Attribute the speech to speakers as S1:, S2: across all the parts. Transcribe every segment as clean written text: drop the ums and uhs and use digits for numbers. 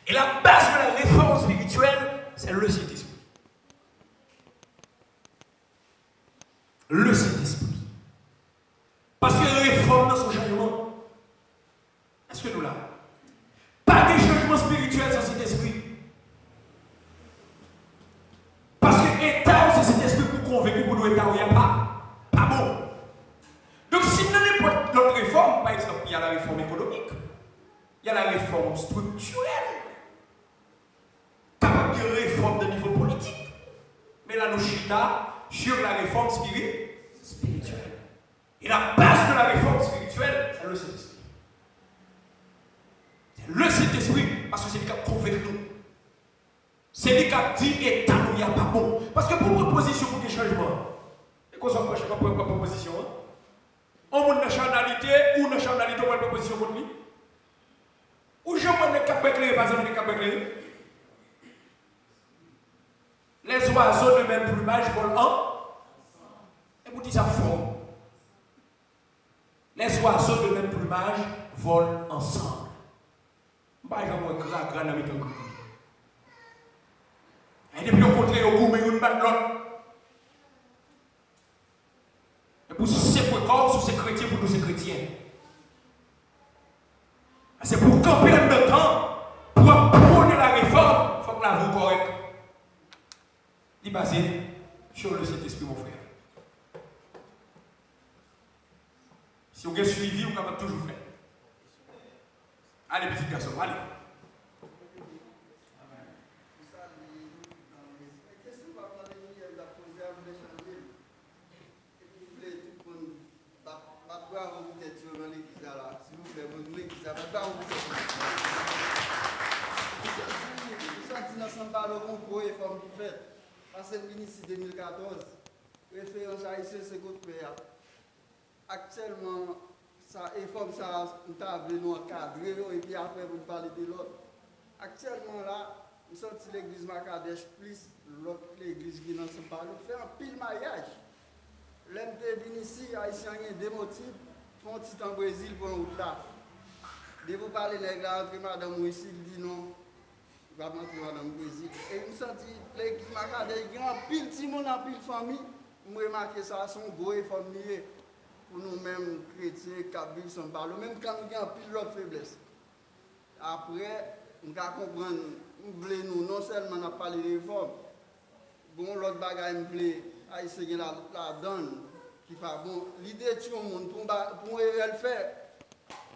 S1: Et la base de la réforme spirituelle, c'est le Saint-Esprit. Le Saint-Esprit. Parce que la réforme dans son changement. Est-ce que nous l'avons? Pas de changement spirituel sans Saint-Esprit. Parce que l'État, c'est Saint-Esprit pour convaincre pour nous, l'État, il n'y a pas bon. Donc, si nous n'avons pas d'autres réformes, par exemple, il y a la réforme économique, il y a la réforme structurelle, capable de réforme de niveau politique. Mais là, nous chita sur la réforme spirituelle. Et la base de la réforme spirituelle, c'est le Saint-Esprit. C'est le Saint-Esprit, parce que c'est lui qui a convaincu nous. C'est lui qui a dit l'État nous n'y a pas bon. Parce que pour proposition pour des changements, et qu'on soit pas pour une proposition, on a une nationalité ou une nationalité pour une proposition pour lui. Ou je prends les cap éclairés, par exemple, les cap éclairés. Les oiseaux de même plumage volent en. Et vous dites ça fort. Les oiseaux de même plumage volent ensemble. Par exemple, un grand avec un grand. Et depuis au contraire, au bout, mais on bat l'autre. Et pour ces précoces, pour ces chrétiens, pour nous ces chrétiens. C'est pour camper en même temps, pour prôner la réforme, il faut que la voie correcte. Il est basé sur le Saint-Esprit, mon frère. Si vous avez suivi, vous pouvez toujours faire. Allez, petit garçon, allez.
S2: Parce que le ministre 2014, référence haïtien, c'est contre PA. Actuellement, ça est comme ça, nous avons encadré et puis après, vous parlez de l'autre. Actuellement, là, nous sommes l'église Macadèche plus l'autre l'église qui n'en sont pas. Nous faisons un pile maillage. L'un des venu ici, haïtien, il y a des motifs, font un petit en Brésil pour un route là. De vous parler de la entre madame ici, il dit non. Va rentrer dans le Brésil. Et nous senti l'église Macadèche, il y a un pile petit monde, un pile famille. Nous remarquons ça, son gros et familier pour nous-mêmes chrétiens qui vivent sans parler, même quand nous avons un pile de faiblesse. Après, nous comprenons, nous voulons non seulement parler de réforme, bon, l'autre bagaille nous voulons, haïtien la donne, qui pas bon. L'idée de tout le monde, pour le faire,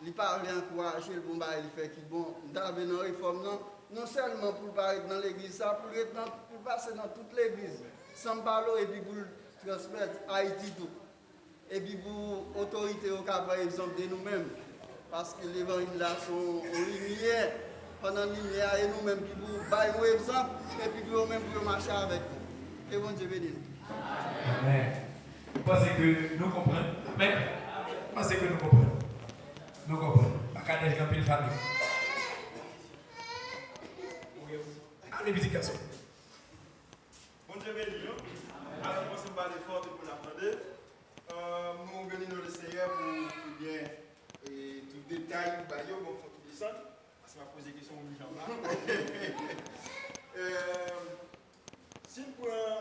S2: il parle encourager le bon il fait qui bon, nous avons une réforme, non seulement pour parler dans l'église, ça pour passer dans toute l'église, sans parler et puis pour transmettre Haïti tout. Et puis pour l'autorité au cas par exemple de nous-mêmes, parce que l'évangile là sont en lumière, pendant la lumière et nous-mêmes qui pour bailler un exemple, et puis pour nous-mêmes pour marcher avec nous. Et bon Dieu bénisse.
S1: Amen. Vous pensez que nous comprenons? Mais, vous pensez que nous comprenons? Nous comprenons. La cadette de la famille. Allez, petit garçon.
S3: Bon Dieu béni. Alors, moi, c'est pas l'effort pour l'apprendre. Nous venons le Seigneur pour bien et tout détail, bon, faut tout descendre. Parce que je vais poser des questions aux gens. Si on prend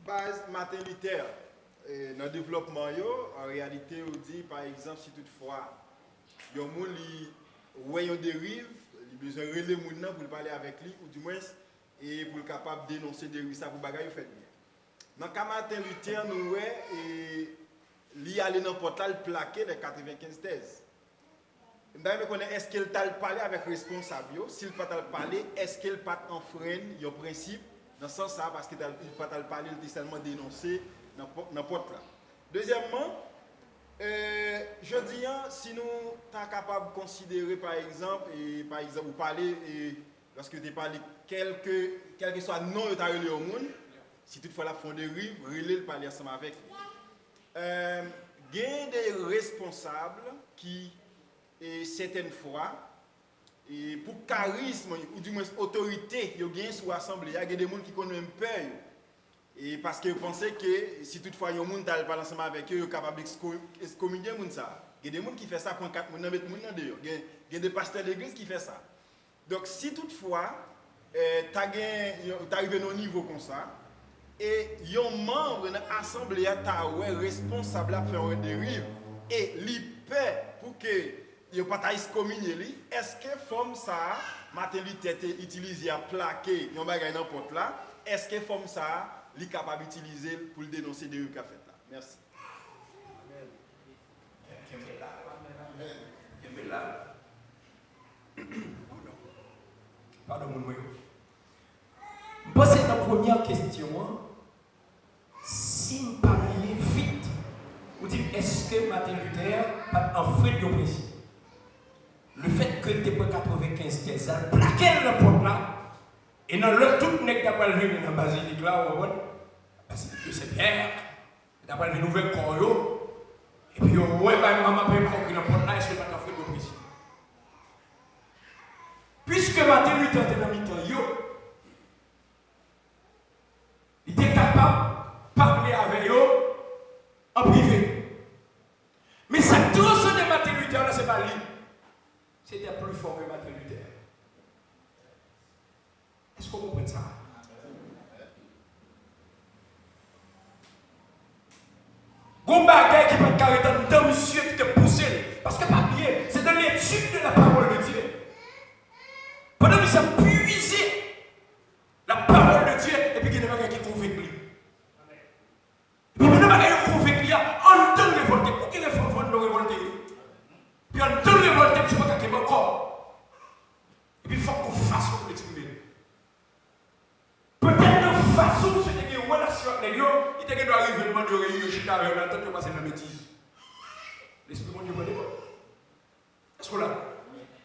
S3: base maternitaire dans le développement, en réalité, on dit par exemple, si toutefois, il y a un monde qui dérive, il a besoin de relayer les gens pour parler avec lui, ou du moins, et pour être capable de dénoncer des risques pour bagaille fait bien. Dans le cas maternitaire, nous voyons il allait dans le portal plaqué de 95 thèses. Est-ce qu'elle t'a parlé avec responsable? S'il n'a pas parlé, est-ce qu'elle pas enfreint le principe dans ce sens-là? Parce qu'il n'a pas parlé, il a seulement dénoncé dans le portal. Deuxièmement, je dis, si nous sommes capables de considérer par exemple, vous parlez, lorsque tu parles, quel que soit le nom que tu as relié au monde, si toutefois la fond de rive, relais le parler ensemble avec lui. Il y a des responsables qui, certaines fois, et pour charisme ou du moins autorité, il y a sur l'assemblée, il y a des gens qui connaissent même peur. Et parce qu'ils pensent que si toutefois il y a des gens qui parlent ensemble avec eux, ils sont capables d'excommunier les gens. Il y a des gens qui font ça pour 4 gens, mettre les gens dehors. Il y a des pasteurs d'église qui font ça. Donc, si toutefois, tu arrivé à un niveau comme ça, et un membre de l'Assemblée est responsable de faire une dérive, et il paie pour que il n'y ait pas de communier, est-ce que forme ça, matérialité utilisée à plaquer un bagage dans porte là, est-ce que forme ça, il est capable d'utiliser pour le dénoncer des qu'a fait là? Merci.
S1: Pardon, moi. Je pense que la première question, si je parle vite, vous dites est-ce que Martin Luther a en fait de principe? Le fait que tu prends 95 thèses, plaquer le porte là, et dans le tout n'est pas levé dans la basilique là, la basilique de Saint-Pierre, tu pas levé nouvel corps, et puis ouais, maman peut prendre le porte là, est-ce que tu as fait de principe? Puisque Martin Luther était dans le mi-temps, il était capable de parler avec eux en privé. Mais ça tout ce de Martin Luther, là, ce n'est pas lui. C'était plus fort que Martin Luther. Est-ce que vous comprenez ça? Gombagay qui peut carrer dans monsieur qui te poussé. Parce que pas bien, c'est dans l'étude de la parole de Dieu. Pendant que ça puisé la parole de Dieu, et puis il y a des gens qui convainquent lui. Et puis maintenant, il y a des convainquent lui, on donne révolté. Pour qui révolté? Puis on donne révolté, puis je ne sais pas qu'il y a encore. Et puis il faut qu'on fasse pour l'exprimer. Peut-être de façon, c'est une relation avec les gens, il doit arriver le moment de réunion, je suis là, on attend que passer la bêtise. L'esprit de Dieu prend devant. Est-ce que là?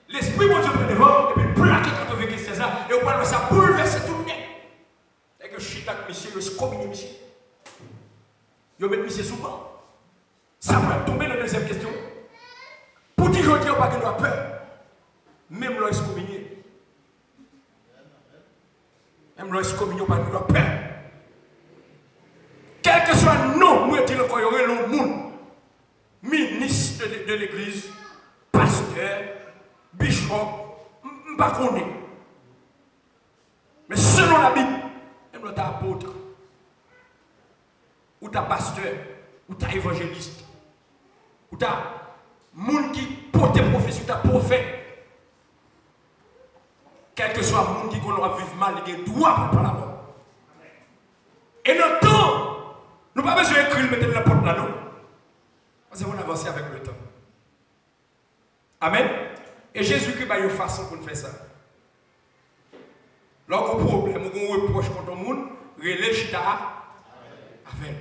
S1: L'esprit de Dieu prend devant, et puis plaqué quand on veut que c'est ça, et on parle de ça, bouleverser tout le monde. Et que je suis avec monsieur, je suis comme monsieur. Je vais mettre monsieur souvent. Ça va tomber dans la deuxième question. Pour dire aujourd'hui, on n'a pas de peur. Même l'on est communié. Même l'on est communié, on n'a pas de peur. Quel que soit le nom, nous étions encore, il y aurait le monde. Ministre de l'église, pasteur, bishop, je ne sais pas. Mais selon la Bible, même l'on est apôtre, ou ta pasteur, ou ta évangéliste, ou ta monde qui porte prophétie, ou ta prophète, quel que soit le monde qui connaît vivre mal, il a droit pour parler la mort. Et dans le temps, nous n'avons pas besoin d'écrire, mettre la porte là, non. Parce qu'on avance avec le temps. Amen. Et Jésus-Christ a une façon pour nous faire ça. Lorsqu'on a un problème, on a un reproche contre le monde, relève chita avec.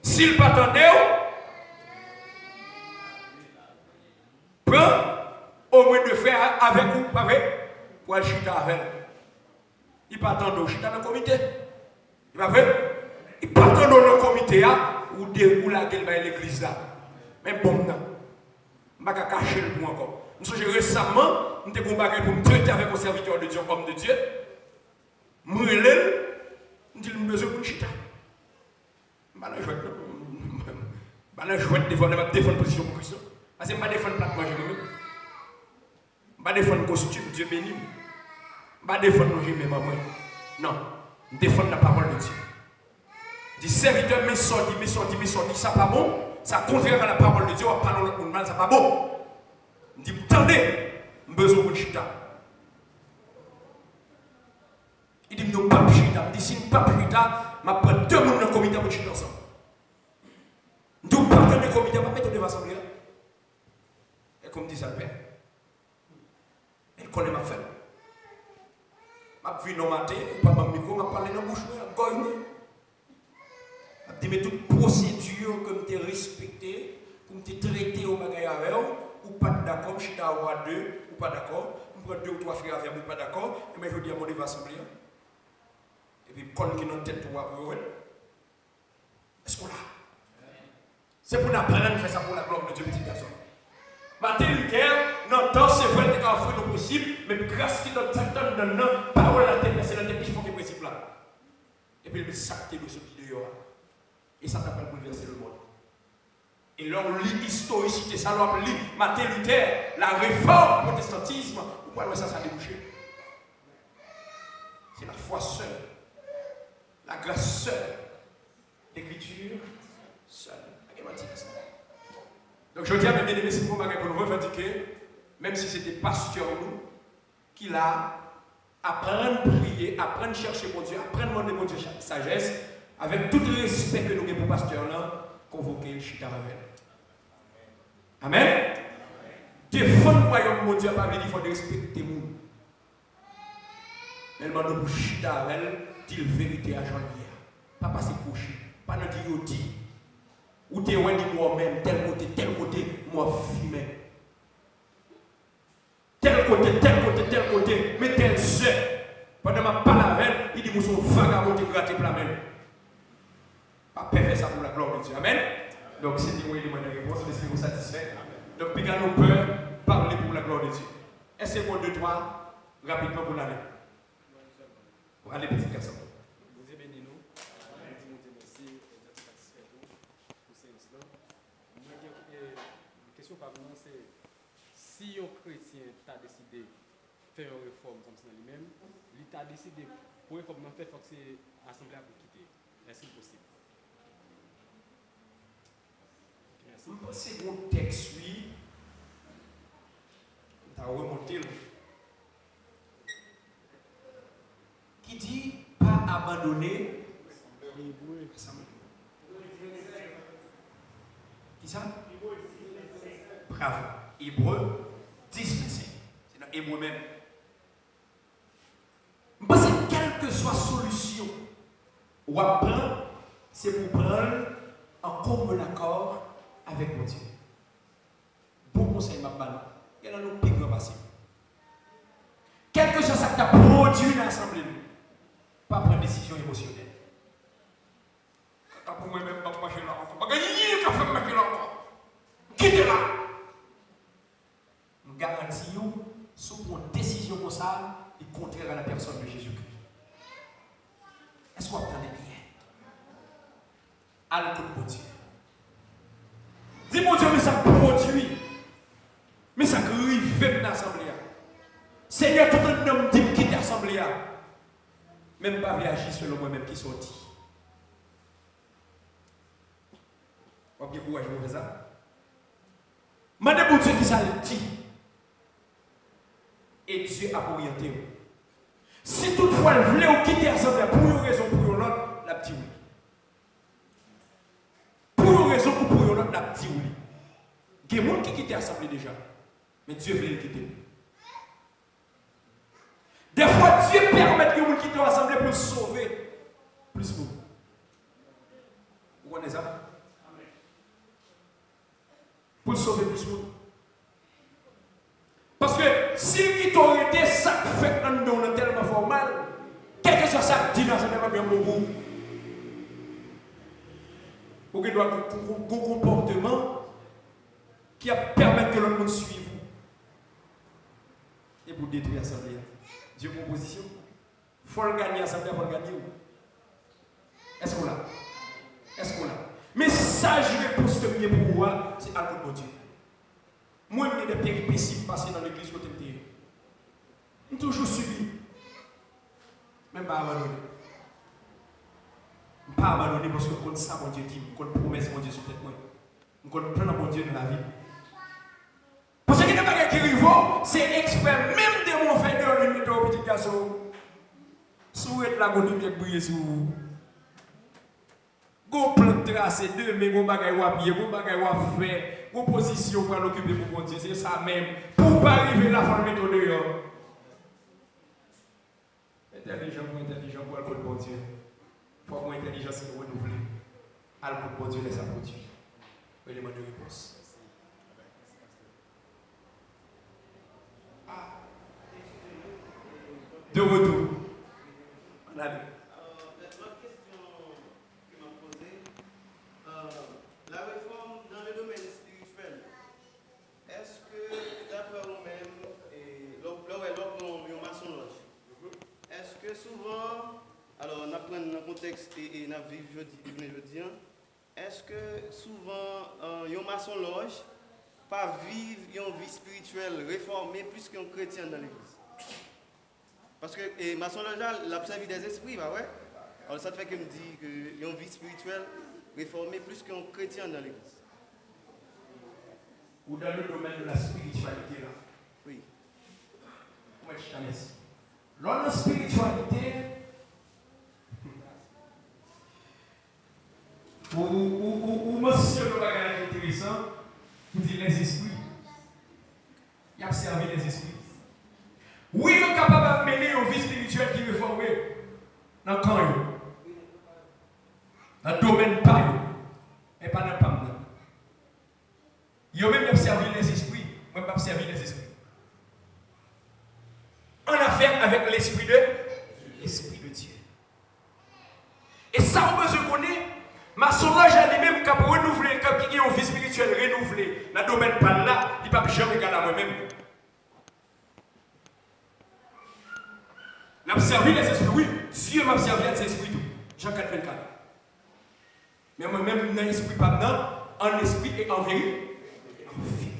S1: S'il ne pas attendre, prends au moins de faire avec ou pas avec, pour aller chita avec. Il ne pas attendre, chita dans le comité. Il va faire. Il ne pas attendre dans le comité ou déroule l'église là. Mais bon, je ne vais pas cacher le point encore. Récemment, je suis combattu pour me traiter avec un serviteur de Dieu, homme de Dieu. Je me relève, je dis que je besoin de chita. Je vais défendre la position pour Christ. Parce que je ne vais pas défendre la plaque, je ne vais pas défendre le costume, Dieu béni. Je ne vais pas défendre le même moi. Non, je défends la parole de Dieu. Dit serviteur, mais sorti, ça pas bon. Ça contraire à la parole de Dieu, on parle de mal, ça pas bon. Je dis, attendez, je besoin de chita. Il dit, non, pas chita. Je dis, si je ne pas chita, je prends deux personnes dans le comité pour chita ensemble. Je dis, pas dans le comité, je vais mettre devant l'assemblée. Et comme dit ça, le père. Elle connaît ma femme. Je vais venir matin, je vais parler micro, je vais parler dans la bouche, je vais je dis, mais toute procédure que tu as respectée, que tu as traité au magasin avec ou pas d'accord, je suis à deux, ou pas d'accord, je prends deux ou trois frères avec ou pas d'accord, et je dis à mon devant l'assemblée. Et puis, quand il est dans la tête, est-ce qu'on l'a? C'est pour apprendre à faire ça pour la gloire de Dieu, petit garçon. Martin Luther, non, dans ce vrai, tu as fait le possible, mais grâce qui donne Satan dans la parole à la tête, c'est la tête qui font les principes là. Et puis, il me sacté de ce vidéo. Et ça t'a pas bouleversé le monde. Et là, on lit l'historicité, ça l'on lit Martin Luther, la réforme protestantisme, ou pas ça a débouché. foi seule, la grâce seule, l'écriture seule. Donc je dis à mes bien-aimés, c'est pour nous revendiquer, même si c'était pasteur nous, qu'il a apprendre à prier, apprendre à chercher mon Dieu, apprendre à demander mon Dieu sagesse, avec tout le respect que nous avons pour pasteur là, convoquer le chita avec. Amen. Défendre le royaume mon Dieu, pas dire qu'il faut respecter nous. Mais le demande pour chita avec, dit la vérité à Jean-Pierre. Pas passer coucher, pas nous dire dit. Ou t'es ouais dit moi-même, tel côté, moi fumé. Tel côté, mais tel seul. Pendant ma parole avec, il dit, vous sont vagabonds qui grattent la main. Pas faire ça pour la gloire de Dieu. Amen. Donc, c'est dit, oui, il demande une réponse, mais si vous satisfait. Donc, puis, nous peut parler pour la gloire de Dieu. Est-ce que vous deux, trois, rapidement pour l'aller? Pour aller, petit garçon.
S4: Vous bénissez nous. Merci, satisfait pour ces islam. La question par nous, c'est si un chrétien a décidé de faire une réforme comme ça lui-même, il a décidé pour une réforme, il faut que l'Assemblée a quitter. Est-ce possible?
S1: Merci. C'est mon texte, oui. Tu as remonté. Qui dit pas abandonner l'Assemblée. Qui ça? Bravo. Hébreu 10, verset. C'est dans Hébreu même. Parce que quelle que soit solution, ou à prendre, c'est pour prendre en commun accord avec mon Dieu. Bon conseil, ma balle. Il y en a nos plus grands passés. Quel que soit ça que tu as produit dans l'Assemblée, pas prendre décision émotionnelle. Quand pour moi-même, pas marcher là encore. Pas gagner, quand faire marcher là encore. Quittez là. Nous garantissons, sous une décision comme ça, il contraire à la personne de Jésus-Christ. Est-ce que vous entendez bien? À l'écoute de Dieu. Dis mon Dieu, mais ça produit. Mais ça arrive dans l'Assemblée. Seigneur, tout un homme dit quitter l'Assemblée. Même pas réagir selon moi-même qui sorti. Vous avez courage pour faire ça? Mandez pour Dieu qui ça le dit. Et Dieu a orienté. Si toutefois elle voulait quitter l'Assemblée pour une raison ou pour une autre, la dit oui. Pour une raison ou pour une autre, la dit oui. Il y a des gens qui quittent l'Assemblée déjà. Mais Dieu veut le quitter. Des fois, Dieu permet que les gens quittent l'Assemblée pour le sauver. Plus vous. Vous connaissez ça? Pour le sauver plus vous. Parce que s'il quitte aurait été ça fait un don tellement formal, quel que soit ça dit dans ce n'est pas bien beaucoup. Pour qu'il doit avoir un comportement qui permet que le monde suive. Et pour détruire l'Assemblée. Dieu proposition. Il faut le gagner l'Assemblée, il faut le gagner. Est-ce qu'on l'a? Est-ce qu'on l'a? Mais ça, je vais poster mieux pour moi, c'est à l'autre Dieu. Moi, il y a des péripéties passées dans l'église côté de Dieu. Je toujours subi. Même pas abandonné. Pas abandonné parce que je ça, mon Dieu dit, je promesse, mon Dieu, sur tête moi. Je prends mon Dieu dans la vie. Parce que les gens qui arrivent, c'est exprès, même des mots faits de l'une de petit garçon. Souhaite la bonne lumière briller sur vous. Go plan tracé deux, mais go bagay wa pied, go bagay wa faire, go position pour l'occuper pour mon Dieu, c'est ça même. Pour pas arriver là, faut le mettre dehors. Intelligent pour le bon Dieu. Faut avoir intelligence et renouveler. Al pour bon Dieu, laisse ça produire. Élément de réponse. De retour. On a vu.
S5: La réforme dans le domaine spirituel, est-ce que, d'après vous-même, est-ce que souvent, alors on apprend dans le contexte et dans le vivre jeudi, est-ce que souvent, un maçon loge pas vivre une vie spirituelle réformée plus qu'un chrétien dans l'église? Parce que et maçon là, l'a servi des esprits, bah ouais. Alors ça fait que me dit que y a une vie spirituelle réformée plus qu'un chrétien dans l'église.
S1: Ou dans le domaine de la spiritualité là.
S5: Oui.
S1: Moi je t'en laisse. Dans la spiritualité, ou mentionne le bagage intéressant, vous dites les esprits. Il a servi les esprits. Oui, on est capable de mener une vie spirituelle qui est réformée dans le camp, dans le domaine pas, mais pas dans le PAM. Il a même servi les esprits, moi pas servi les esprits. En affaire avec l'esprit de Dieu. Et ça, on besoin de connaître. Ma soulage a lui-même qui a renouvelé, qui a une vie spirituelle renouvelée dans le domaine pas là, il ne peut jamais égaler à moi-même. Il a servi les esprits, oui, Dieu m'a servi les esprits. Jean 4, 24. Mais moi-même, dans l'esprit pas dedans, en esprit et en vérité. En vérité.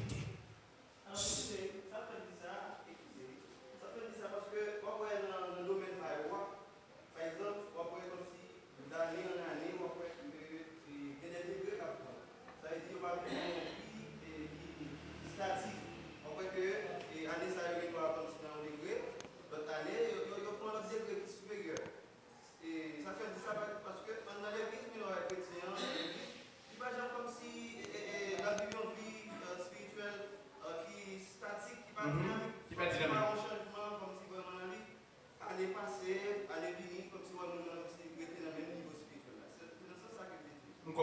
S1: Nous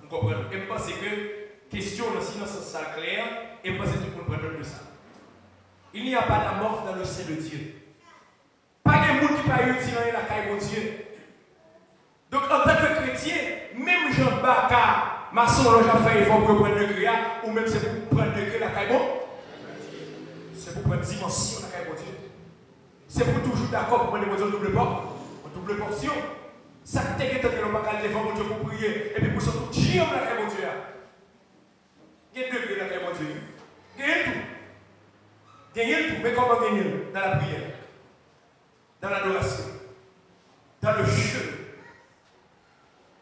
S1: comprenons. Et je pense que question sinon ça clair, et je pense que tout le monde comprend de ça. Il n'y a pas de mort dans le sein de Dieu. Pas de monde qui peut utiliser la caille de Dieu. Donc en tant que chrétien, même Jean Baka, maçon, j'ai fait effort pour prendre le degré, ou même c'est pour prendre le degré la caille, c'est pour prendre dimension la caille de Dieu. C'est pour toujours d'accord pour prendre une double portion. Ça qui est que l'on va aller devant Dieu pour prier, et puis pour sortir tout chier la caille de Dieu. Il y a deux degrés la caille de Dieu. Gagnez tout. Gagnez tout, mais comment gagner? Dans la prière, dans l'adoration, dans le jeu,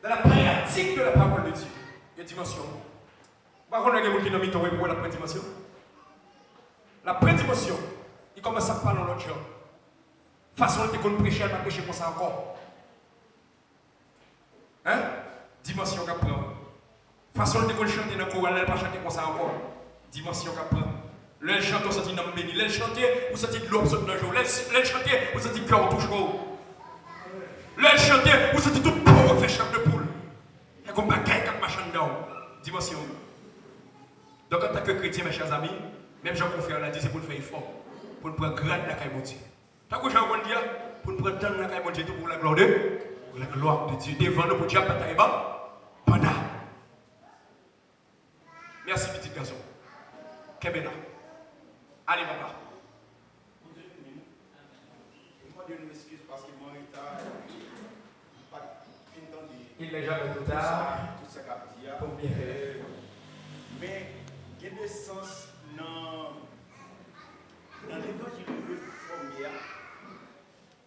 S1: dans la pratique de la parole de Dieu. Il y a une dimension. Par contre, il y a des gens qui n'ont pas mis pour la prédimension. La prédimension, il commence à parler dans l'autre genre. Façon de prêcher, elle va prêcher pour ça encore. Hein? Dimension qu'elle prend. Façon de chanter dans le chorale, elle va chanter pour ça encore. Dimension qu'elle prend. L'elle chante, on sent dans le béni. L'elle chante, on sent de l'eau saute dans le jour. L'elle chante, on sent que cœur touche haut. L'elle chante, on sent tout pour faire chape de poule. Et comme bagaille comme machin dedans. Dimension. Donc en tant que chrétien, mes chers amis, même Jean-Confrère l'a dit, c'est pour le faire effort. Pour nous prendre grade la caille de Dieu. Tant que Jean-Confrère dit, pour nous prendre temps la caille de Dieu pour la gloire de Dieu. Pour la gloire de Dieu. Devant nous, pour Dieu, bataille bas. Pendant. Merci, petit garçon. Kebena. Allez, papa.
S3: Moi, Dieu m'excuse parce que mon retard,
S1: il n'est jamais trop tard.
S3: Tout ça qu'a dit.
S1: Pour bien faire.
S3: Mais il y a des sens dans l'évangile réformé.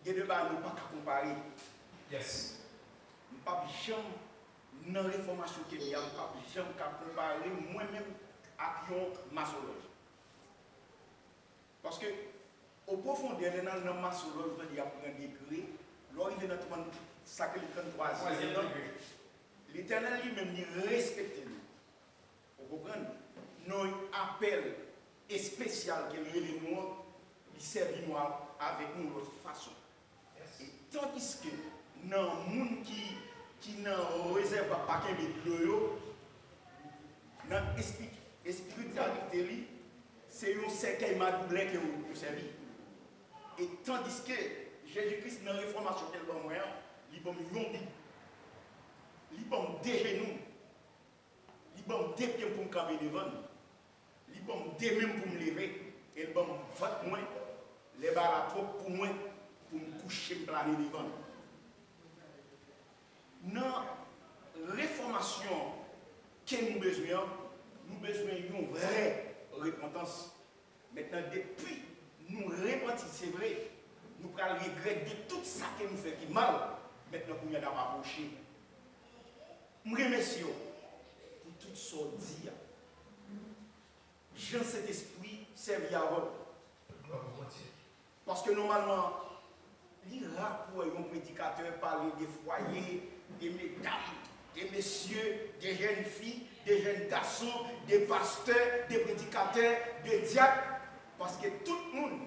S3: Il y a des choses nous pas comparer.
S1: Yes.
S3: Nous ne pouvons jamais, dans la réformation qu'il y a, nous ne pouvons jamais comparer moi-même avec un maçonnologue. Parce que, au profondeur, dans le maçonnologue, il y a un degré, lorsqu'il vient dans ça que le 33e, l'Éternel lui-même respecte nous. Vous comprenez? Nos appels spécial qu'il y a nous, il servit nous avec nous de l'autre façon. Et tandis que, dans le monde qui ne réserve pas qu'un médecin, dans spiritualité, c'est un cercueil madoublé que vous servez. Et tandis que Jésus-Christ, dans la réformation qu'elle va moyen, il va me yombi. Il va me déjeuner. Il va me dépier pour me camper devant. Il va me démer pour me lever. Et il va me voter moi. Les barres trop pour moi, pour me coucher plané devant. Dans la réformation que nous besoin d'une vraie repentance. Maintenant, depuis nous repentons, c'est vrai, nous prenons
S1: regret de tout ça que nous fait qui mal. Maintenant, nous avons approché. Je remercie pour tout ce qu'on dit. Jean cet esprit servi à vous. Parce que normalement, il est rare pour un prédicateur parler des foyers, des mesdames, des messieurs, des jeunes filles, des jeunes garçons, des pasteurs, des prédicateurs, des diacres. Parce que tout le monde,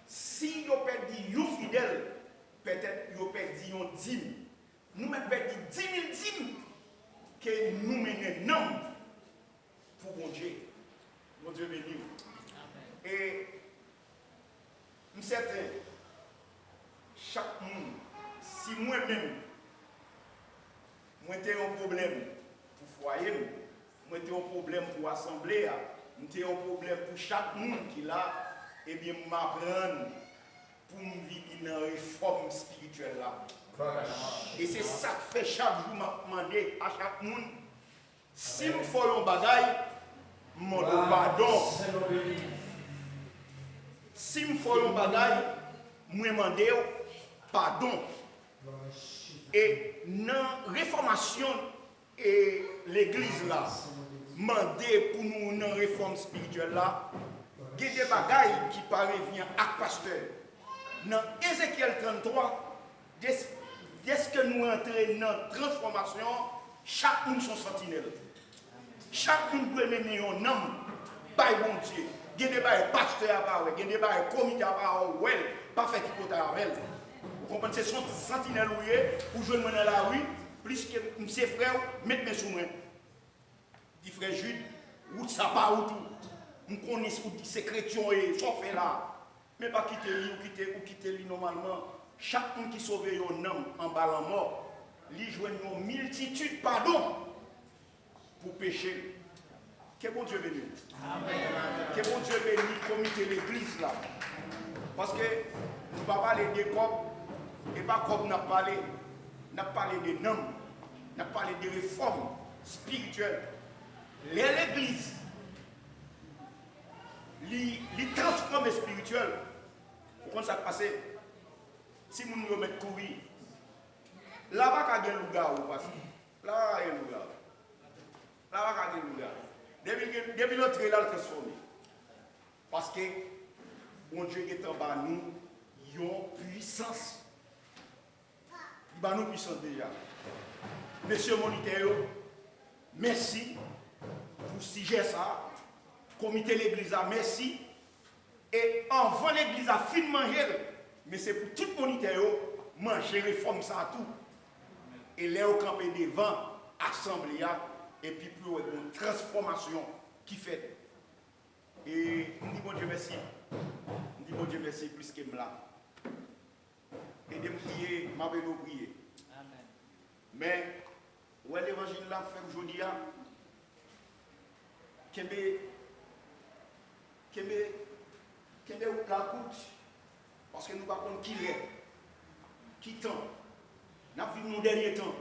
S1: si vous perdez un fidèle, peut-être vous perdez un dîme. Nous mettons 10 000 dîmes que nous menons pour mon Dieu. Mon Dieu béni. Et je suis certain, chaque monde, si moi-même, moi j'ai un problème pour foyer, moi j'ai un problème pour l'assemblée, j'ai un problème pour chaque monde qui est là, eh bien, je m'apprends pour me vivre une réforme spirituelle là. Et c'est ça que fait chaque jour, je demande à chaque monde, si je fais un bagaille, je demande pardon. Si je fais un bagaille, je demande pardon. Et dans la réformation et l'église là, demander pour nous une réforme spirituelle là, il y a des bagailles qui parviennent à pasteur. Dans Ézéchiel 33, dès que nous entrons dans la transformation, chaque monde son sentinelle. Chaque monde doit mener un homme par bon Dieu. Il y a des pasteurs à part, il y a des comités à part, pas fait hypothèse avec elle. Vous comprenez, c'est son sentinelle où je me dans la rue, plus que mes frères, mettre mes sous moi. Dit frère Jude, où ça part ou tout. Nous connaissons ces chrétiens et sont faits là. Mais pas quitter lui ou quitter lui normalement. Chaque monde qui sauve un homme en bas la mort, lui joue une multitude pardon pour pécher. Que bon Dieu bénisse. Que bon Dieu bénisse comité l'église là. Parce que nous ne parlons pas parler des corps et pas comme nous avons parlé. Nous avons parlé des noms, nous avons parlé des réformes spirituelles. L'église, les transforme spirituel. Vous comprenez ça passe? Si nous nous remettons courir, là-bas, il y a un lugar où passe. Là, il y a un lugar. Là-bas, il y a un lugar. Depuis notre là, le transformé. Parce que bon Dieu est en bas nous, il y a une puissance. Il y a une puissance déjà. Monsieur Monitaire, merci pour ce sujet ça. Comité l'église a merci. Et avant l'église a fini de manger, mais c'est pour tout le monde manger, réforme ça à tout. Et là, au campé devant, assemblée, et puis pour une transformation qui fait. Et on dit bon Dieu merci. On dit bon Dieu merci plus que moi là. Et de me prier, m'a besoin de prier. Amen. Mais, où est l'évangile là, fait aujourd'hui, Kembe ou la coûte, parce que nous ne savons pas qui est, qui temps. Nous vivons nos derniers temps.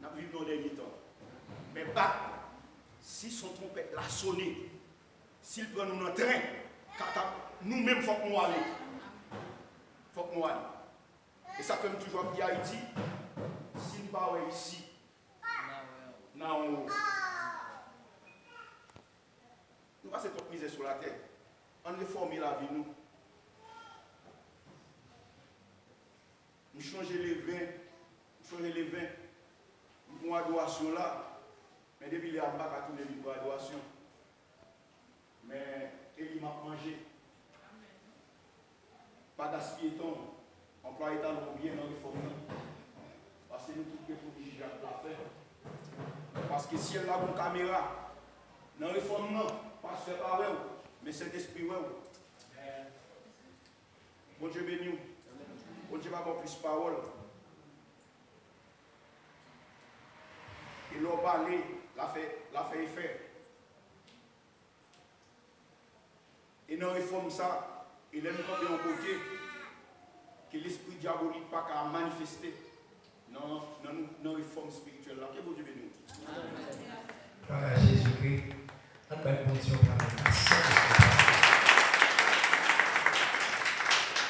S1: Nous vivons nos derniers temps. Mais pas, si son trompette l'a sonné, s'il prend nous dans le train, nous-mêmes, il faut que nous allions. Il faut que nous allions. Et ça fait toujours dire Haïti, si nous ne sommes pas ici, nous passons toute misère sur la terre. On réforme la vie, nous. Nous changeons les vins. Nous avons adoration là. Mais depuis les abats, à tous les livres d'adoration. Mais il m'a mangé. Pas d'aspirateur. Employé dans le bien dans les formes. Parce que nous tous les pour juger la faire. Parce que si elle a une caméra, dans les formes, pas se faire pareil, mais cet esprit, bon Dieu béni. Bon Dieu va avoir plus de parole. Et l'on parler, la fait effet. Et dans la réforme, ça, il aime quand bien côté que l'esprit diabolique pas qu'à manifester dans la réforme spirituelle. Que bon Dieu béni.
S6: Gloire à Jésus-Christ.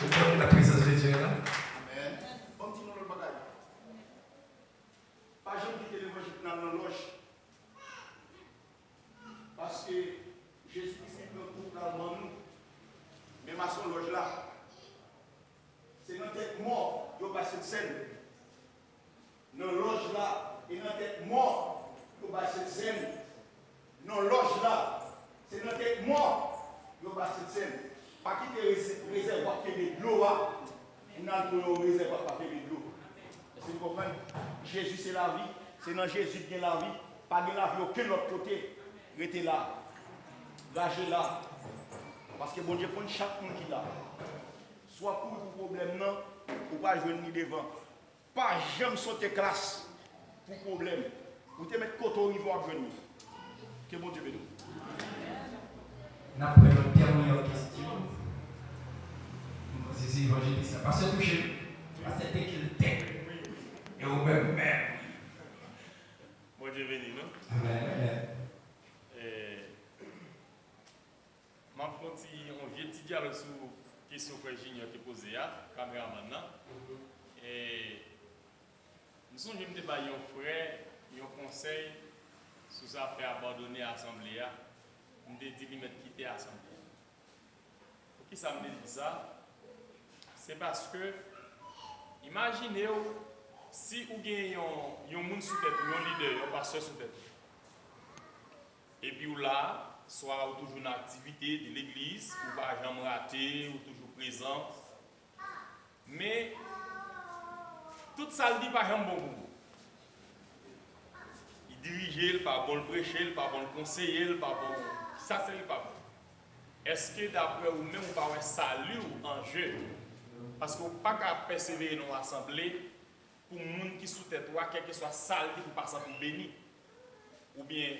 S1: Vous croyez que la présence de Dieu est là?
S3: Amen.
S5: On dit non le bagage. Pas jamais quitter l'évangile dans la loge. Parce que Jésus-Christ est totalement nous. Même à son loge là. C'est notre tête mort qui passe cette scène. Nos loges là, et notre tête mort qui passe cette scène. Nos loges là, c'est notre tête mort qui passe cette scène. Pas quitter le réservoir qui est de l'eau. On a le réservoir qui est de l'eau. Est-ce que vous comprenez? Jésus c'est la vie. C'est dans Jésus qu'il y a la vie. Pas de la vie aucun autre côté. Restez là. Lâchez là. Parce que bon Dieu prend chaque monde qui est là. Soit pour le problème non, ou pas jouer ni devant. Pas jamais sauter classe pour problème. Vous te mettre côté au niveau à venir. Que bon Dieu bénisse.
S6: Nous avons une dernière question. C'est évangéliste. Parce que touché, parce que dès qu'il t'aime, et au même même.
S7: Bon Dieu béni, non?
S6: Amen.
S7: On vient de dialogue sur la question que Junior qui posée à caméraman maintenant. Et nous sommes venus débattre un frère, un conseil sur ça fait abandonner l'Assemblée. Nous avons dit qu'il mettre quitter l'Assemblée. Pour qui ça me dit ça? C'est parce que, imaginez si vous avez un monde sous tête, un leader, un pasteur sous tête. Et puis là, soit ou toujours une activité de l'église, ou pas jamais raté, ou toujours présent. Mais tout ça ne dit pas jamais bon pour vous. Il dirige, il pas bon le prêcher, il pas bon le conseiller, il pas bon. Ça, c'est pas bon. Est-ce que d'après vous-même, vous n'avez pas un salut en jeu? Parce que vous n'avez pas qu'à persévérer dans l'assemblée pour les gens qui sont sous tête, quel que soit salut, pour passer pour béni. Ou bien,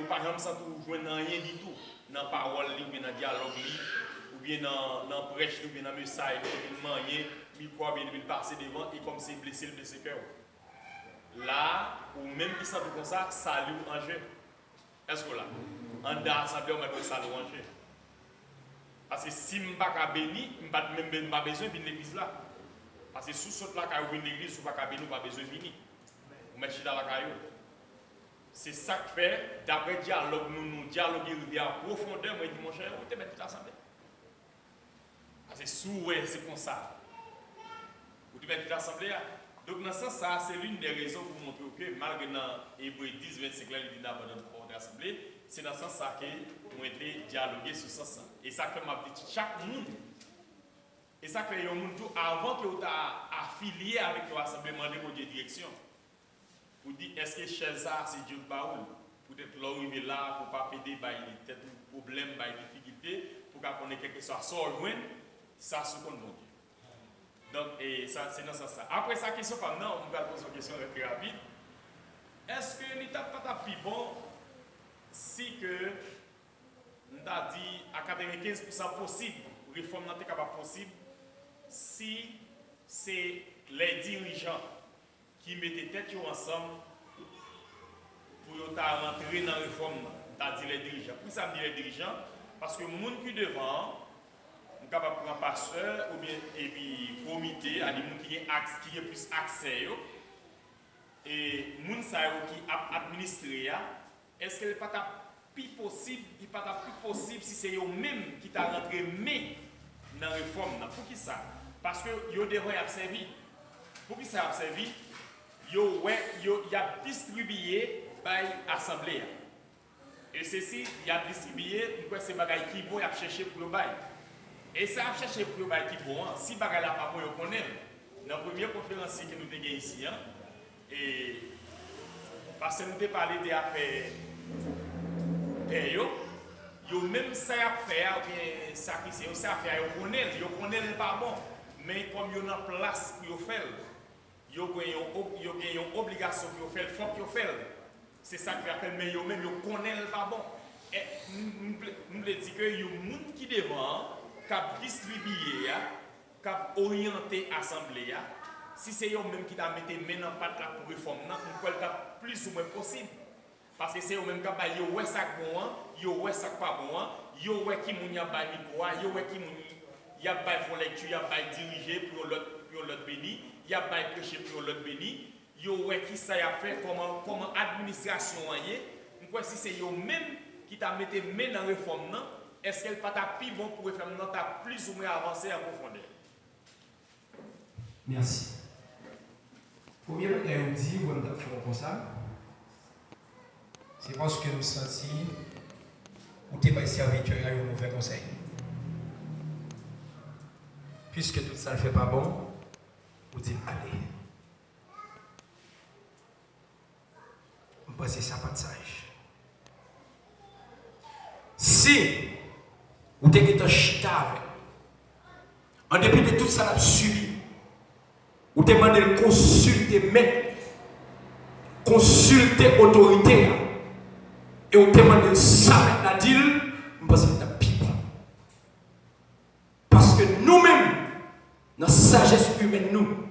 S7: par exemple, sans tout jouer dans rien du tout, dans la parole, ou bien dans le dialogue, ou bien dans la prêche, ou bien dans le message, ou bien dans le micro, bien il passer devant, et comme c'est blessé, le blessé cœur. Là, ou même qui s'en comme ça, salut en jeu. Est-ce que là, en dehors l'assemblée, on met salut en jeu? Parce que si je ne suis pas béni, je n'ai pas besoin de venir l'église là. Parce que sous ce là, quand vous venez l'église, vous n'avez pas béni, vous n'avez pas besoin de venir. Vous mettez dans la caillou. C'est ça que fait, d'après dialogue, nous dialoguer en profondeur, moi je dis mon cher, vous te mettez l'assemblée. Parce que sous c'est comme ça. Vous te mettez l'assemblée. Donc dans ce sens, c'est l'une des raisons pour montrer que malgré dans Hébreux 10, 25 là, il dit d'abandonner l'assemblée, c'est dans ce sens que nous avons été dialogués sur ce sens. Et ça que m'a dit chaque monde. Et ça que les gens avant que vous soyez affilié avec l'assemblée, demandez pour Dieu direction. Vous dites, est-ce que chez ça, c'est Dieu Baoul? Peut-être là où il est là pour ne pas péder, peut-être des problèmes, des difficultés, pour qu'on ait quelque chose à sortir, ça se compte bon Dieu. Donc, et ça, c'est dans ce sens. Après sa question, maintenant, on va poser une question très rapide. Est-ce que l'État n'est pas plus bon si que, on a dit à 95% possible, réforme n'est pas possible, si c'est les dirigeants qui mettent tête ensemble pour rentrer dans la réforme, c'est-à-dire les dirigeants. Pourquoi ça me dit les dirigeants? Parce que les gens qui devant, sont capables de prendre pasteur ou bien et puis comité, il y a des gens qui ont plus accès, et les gens qui administrent, est-ce qu'il n'est pas plus possible, si c'est eux-mêmes qui sont rentrés dans la réforme? Pour qui ça? Parce que ils devraient observer. Pour qui ça observer? Il a distribué par l'Assemblée. Et ceci, il a distribué, c'est des choses qui vont chercher pour le bail. Et ça a cherché pour le bail qui vont, si les choses ne sont pas bon, on connaît. Dans la première conférence que nous avons ici, et parce que nous avons parlé des affaires yo même ça a fait, bien sacrifier, ça a fait, on connaît pas bon. Mais comme il y a une place pour le faire, il y a une obligation pour le faire, il faut qu'il le fasse. C'est ça qui fait, mais même ils connaissent pas bon. Et nous voulons dire que il y a des gens qui devant, qui distribuer, qui orienter l'Assemblée. Si c'est eux-mêmes qui ont mis maintenant pas pour réforme, nous pouvons le plus ou moins possible. Parce que c'est eux-mêmes qui ont dit ça bon, ils ont ça pas bon, ils ont qui moun y a ba micro, ils ont qui moun il y a pas font lecture, il y a pas diriger pour l'autre béni, il y a pas prêcher pour l'autre béni. Yo ouais qui ça y a fait comment administration est. Moi si c'est yo même qui t'a mis main dans réforme non, est-ce qu'elle pas ta plus bon pour faire non t'a plus ou moins avancé en profondeur.
S6: Merci. Premier point que vous dit, vous avez fait comme ça, c'est parce que vous sentez ou t'es pas serviteur à un mauvais conseil. Puisque tout ça ne fait pas bon, vous dites allez. Vous pensez ça pas de sage. Si vous êtes en chita, en dépit de tout ça, vous avez subi. Vous demandez de consulter maître, consulter autorité, et vous demandez de ça maintenant dire, parce que c'est un pipe. Parce que nous-mêmes, dans la sagesse humaine, nous,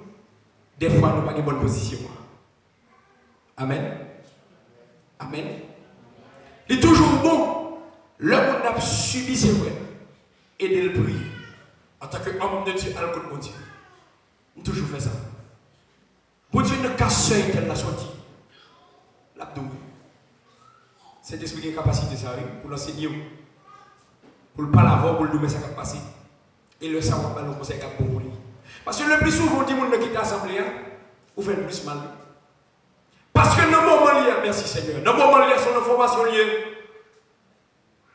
S6: des fois, nous n'avons pas de bonne position. Amen. Amen. Il est toujours bon, l'homme a subi, c'est vrai, et de le prier. En tant qu'homme de Dieu, à l'écoute de Dieu. On a toujours fait ça. Pour Dieu ne casse pas tel la sortie. L'abdomen. C'est l'esprit qui a capacité ça, pour l'enseigner, pour le pas l'avoir, pour le donner sa capacité. Et le savoir, le conseil qui a bon pour lui. Parce que le plus souvent, on dit que quitte l'assemblée, vous faites plus mal. Parce que dans le moment lié, merci Seigneur, dans le moment lié, son information liée,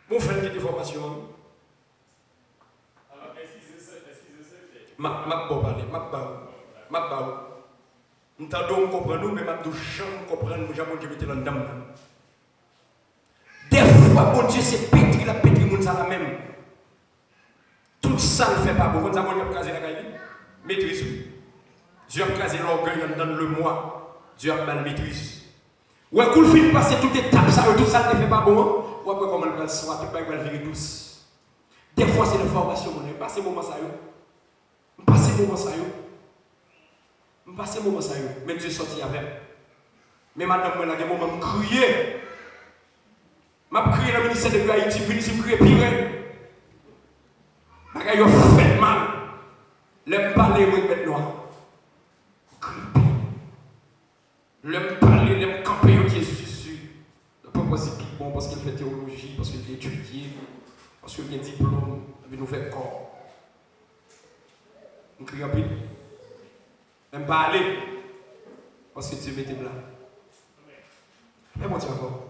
S6: vous faites une information. Ma bon parler, ma nous t'entendons comprendre nous, mais ma nous jamais comprendre, nous jamais mettre dans dedans. Des fois, bon Dieu, c'est pétri la monde ça la même. Tout ça ne fait pas bon. Vous savez, on a casé la caille. Maîtrise. Dieu a casé l'orgueil dans le moi. Dieu a mal maîtrise. Ou est-ce qu'il fait passer toute étape, ça, tout ça ne fait pas bon. Ou après, comment le soit, tout le monde va le douce. Des fois, c'est l'information. Passez moment ça. Passez moment ça. Passez moment ça. Même Dieu sorti avec. Mais madame, moi, là, moment me crier. Je crié dans le ministère de Haïti, puis je crié pire. Je fait mal. Je parler de bête noire. Je parler, je camper qui est sûr. Je ne peux pas dire bon parce qu'il fait théologie, parce qu'il étudié, parce qu'il a un diplôme, il nous fait corps. Je crie en pile. Je parler parce que Dieu m'était blanc. Mais bon, Dieu encore.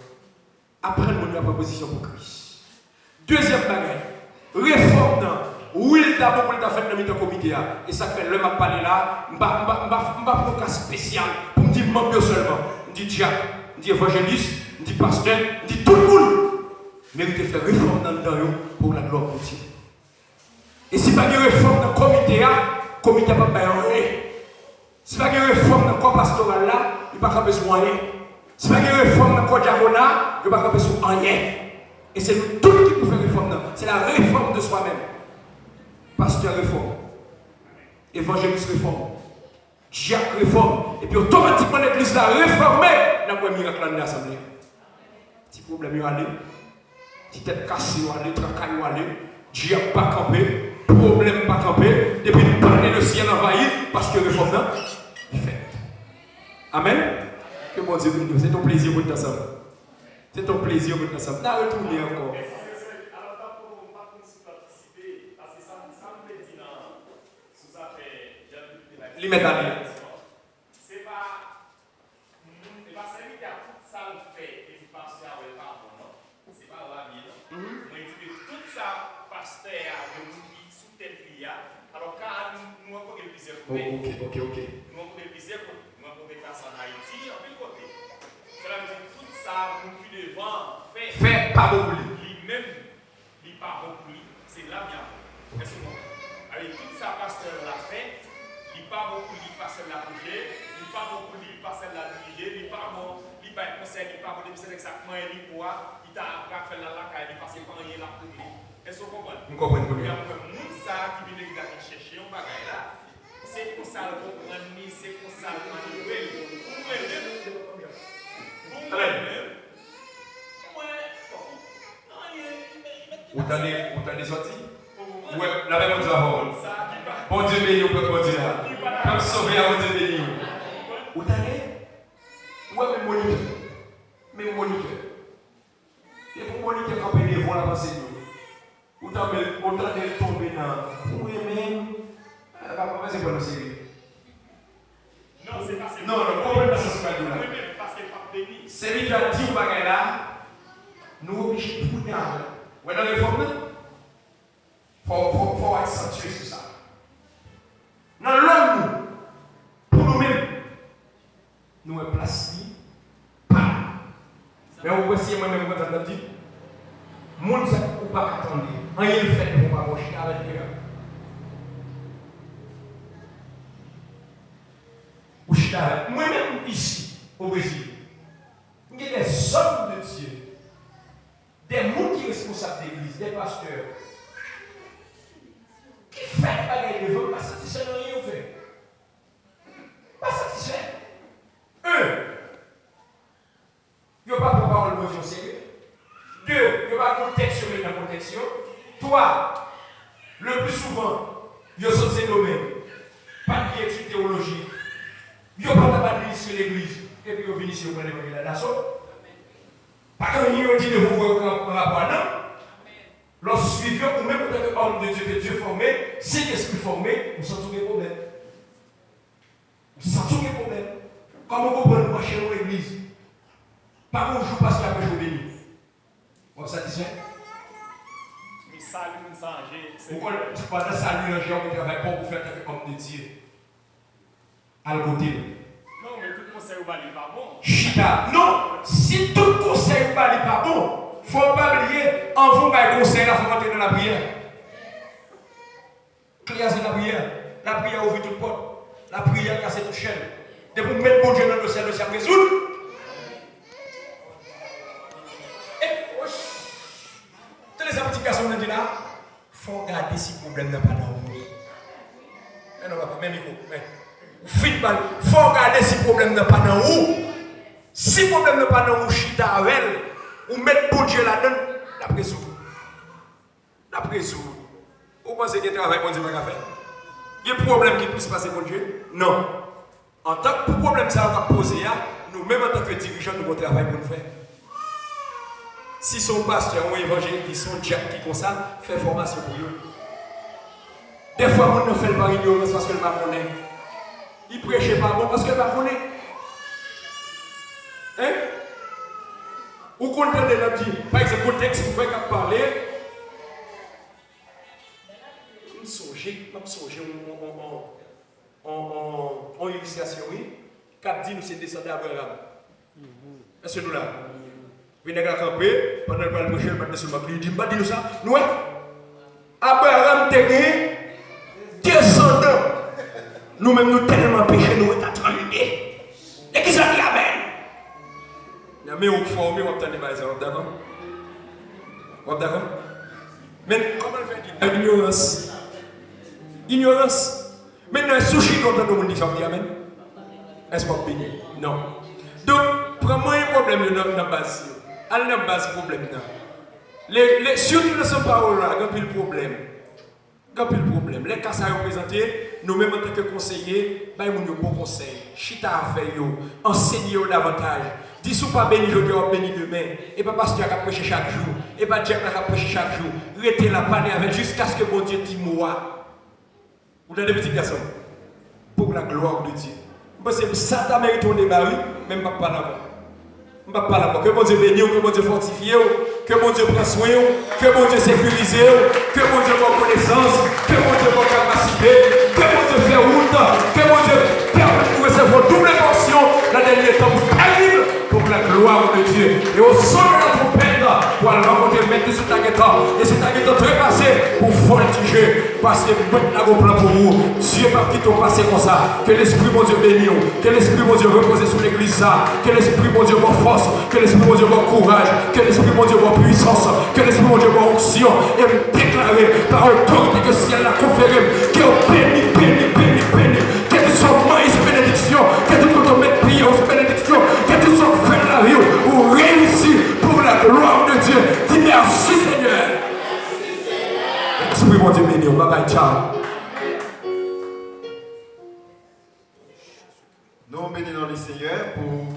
S6: Apprendre la proposition pour Christ. Deuxième bagage, réforme dans. Oui, il a beaucoup fait dans le comité. Et ça fait le m'a parlé là, je ne vais pas un cas spécial pour me dire membre seulement. Je dis Jacques, je dis évangéliste, je dis pasteur, je dis tout le monde. Mérite de faire réforme dans le temps pour la gloire de Dieu. Et si pas de réforme dans le comité, le comité n'a pas rien. Si pas de réforme dans le corps pastoral là, il n'y a pas besoin de rien. Si pas de réforme dans le corps diaconat, il n'y a pas besoin de rien. Et c'est nous tous qui pouvons faire réforme. C'est la réforme de soi-même. Pasteur réforme, évangéliste réforme, Jacques réforme, et puis automatiquement l'église l'a réformé dans le miracle de l'assemblée. Petit problème, il y a allé, petit tête cassée, il y a allé, tracaille, il y a allé, Jacques pas campé, problème pas campé, depuis le palais le ciel envahi, parce que réforme là, il fait. Amen. Que mon Dieu bénisse, c'est ton plaisir pour t'ensemble. C'est ton plaisir pour t'ensemble. T'as retourné encore. Les médailles.
S7: C'est pas celui qui a tout ça le fait et qui pense à ouais pas bon non. C'est pas la vie non. Moi je dis que tout ça pasteur a qui sous têtelia. Alors quand nous on peut plusieurs côtés.
S6: OK.
S7: Nous on peut plusieurs côtés. Nous on peut passer en Haïti en plus côté. Cela veut dire tout ça nous plus devant
S6: fait pas beaucoup
S7: lui-même il pas beaucoup c'est là bien. Est-ce que avec tout ça pasteur l'a fait. Il pas beaucoup, il passe la bouger, il pas beaucoup, il passe la diriger, il pas bon, il pas un conseil, il pas bon, c'est exactement il quoi, il t'a fait la caille, il passe par rien la bouger. Est-ce que vous comprenez?
S6: Vous comprenez pour
S7: bien. Nous ça qui vient de chercher un bagage là, c'est pour ça le comprendre, c'est pour ça le manipuler.
S6: Vous t'allez sortir? Ouais, la même chose avant. Bon Dieu béni, on peut bon Dieu là. Comme sauver à bon Dieu béni. Où t'as ouais, mais moniteur. Mais moniteur. Et pour moniteur, quand on est voilà, c'est nous. Où t'as tomber dans. Oui, mais. C'est pas le sérieux.
S7: Non, c'est pas ça.
S6: Non, comprenez pas ce que je veux dire.
S7: Oui, mais parce que pas béni.
S6: C'est lui qui a dit au bagage là, nous obligés de prendre. Ouais, dans les formes, il faut accentuer sur ça. Dans l'homme, pour nous-mêmes, nous sommes placés. Mais vous voyez, moi-même, quand je dis, le monde ne peut pas attendre. Rien ne fait pour ne pas marcher avec les gars. Moi-même, ici, au Brésil, il y a des hommes de Dieu, des gens qui sont responsables de l'église, des pasteurs, qui font des choses, pas satisfaits de rien fait. Pas satisfaits. Un, il n'y a pas de parole de Dieu sérieux. Deux, il n'y a pas de protection dans la protection. Trois, le plus souvent, il y a ce domaine, pas d'études théologiques. Il n'y a pas de sur l'église. Et puis, vous venez ici, vous prenez la nation. Parce que vous dit de vous voir en rapport à nous. Lorsque vous suivez, ou même en tant qu'homme de Dieu, que Dieu formé, si l'esprit formé, vous sentez des problèmes. Vous sentez des problèmes. Comment vous pouvez marcher dans l'église? Pas bonjour, parce que après, je vous bénis. Vous êtes satisfait?
S7: Mais salut, nous changer.
S6: Vous connaissez pas de salut, un géant qui travaille pour vous faire comme de Dieu. À le côté.
S7: Non, mais tout conseil ou pas bon.
S6: Chita. Non, si tout conseil ou pas bon, il ne faut pas oublier, en vous, il conseil, il faut rentrer dans la prière. Claire, c'est la prière. La prière ouvre toute porte. La prière casse toute chaîne. De pour mettre bon Dieu dans le ciel, le ciel résoudre. Et, toutes les applications, on dit là, il faut regarder si le problème n'est pas dans vous. Mais non, même micro. Feedback. Il faut regarder si le problème n'est pas dans vous. Si le problème n'est pas dans vous, chita avec elle, ou mettre bon Dieu là-dedans, la résoudre. La résoudre. Vous pensez qu'il y a un travail bon Dieu va faire? Il y a un problème qui puisse passer bon Dieu? Non. En tant que problème ça va poser, nous-mêmes en tant que dirigeants, nous avons un travail pour nous faire. Si son pasteur ou évangéliste qui sont déjà qui comme ça, fait formation pour eux. Des fois, on ne fait pas par ignorance parce que le pas connaît. Il prêche pas bon parce que le pas connaît. Hein? Ou qu'on entend la dit, par exemple, le texte, vous pouvez parler. Je me songe en illustration, oui. Cap dit nous c'est descendre d'Abraham. Est-ce que nous là? Venez à camper, pendant le prochain, le matin sur ma clé, il dit, nous ça. Nous, Abraham t'es descendant. Nous-mêmes, nous tellement péché, nous sommes attendus. Et qui ça dit Amen? Mais on forme, on obtient des bases, d'accord? D'accord? Mais comment le faire? Ignorance. Ignorance. Maintenant, un sushi quand on dit ça, Amen. Est-ce qu'on peut bénir? Non. Donc, prends-moi un problème dans la base. À la base, problème. Surtout dans ce parole-là, il y a un problème. Il y a un problème. Les cas à représenter, nous-mêmes en tant que conseillers, nous avons un bon conseil. Chita avec eux, enseignez-vous davantage. Dis si vous pas béni aujourd'hui, on béni demain. Et pas parce que tu as prêché chaque jour. Et pas Dieu qui a prêché chaque jour. Restez là, parlez avec jusqu'à ce que mon Dieu dise moi. Vous avez des petits garçons. Pour la gloire de Dieu. Parce que ça t'a mérité ton débat, même pas là-bas. Pas là-bas. Que mon Dieu bénisse, que mon Dieu fortifie, que mon Dieu prenne soin, que mon Dieu sécurise, que mon Dieu ait connaissance, que mon Dieu ait capacité, que mon Dieu fait route, que mon Dieu permette de recevoir double portion dans les derniers temps pour la gloire de Dieu. Et au son de la trompette, pour aller rencontrer mettre sur ta guitare, et sur ta guitare trépassée pour voltiger, parce que maintenant on plan pour vous. Dieu va quitter ton passé comme ça. Que l'Esprit mon Dieu bénisse, que l'Esprit mon Dieu repose sur l'église ça, que l'Esprit mon Dieu voit force, que l'Esprit mon Dieu voit courage, que l'Esprit mon Dieu voit puissance, que l'Esprit mon Dieu voit onction, et me déclarer par autorité que le ciel l'a conféré, que béni, que tu sois maïs bénédiction, que tu te mettes prière bénédiction, que tu sois fait la vie ou réussi pour la gloire de Dieu. Dis merci Seigneur. Esprit mon Dieu béni.
S3: Nous bénissons le Seigneur pour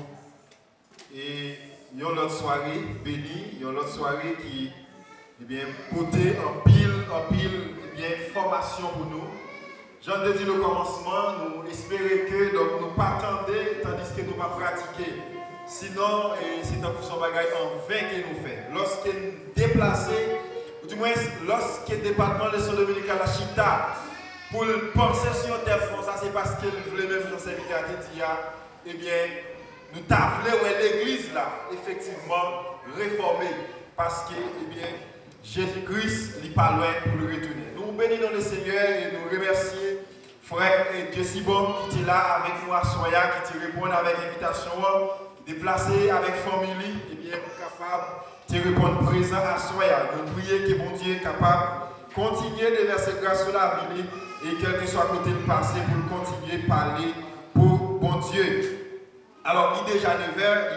S3: une autre soirée bénie, une autre soirée qui portait en pile formation pour nous. Jean te dit le commencement, nous espérons que donc, nous pas attendre tandis que nous pas pratiquer. Sinon, c'est un peu son bagage en vain que nous faisons. Lorsque nous déplacés, ou du moins lorsque le département de son dominical à Chita, pour penser sur un tel fond, ça c'est parce qu'il voulait même dans cette vidéo qui dit, eh bien, nous t'appelons l'église là, effectivement, réformée. Parce que, eh bien, Jésus-Christ n'est pas loin pour le retourner. Nous bénissons le Seigneur et nous remercions frère et Dieu si bon qui était là avec nous à Soya, qui te répond avec invitation, déplacé avec famille, et bien capable de répondre présent à Soya. Nous prions que mon Dieu est capable de continuer de verser grâce sur la vie et quel que soit côté le passé pour continuer de parler pour bon Dieu. Alors, il est déjà 9h.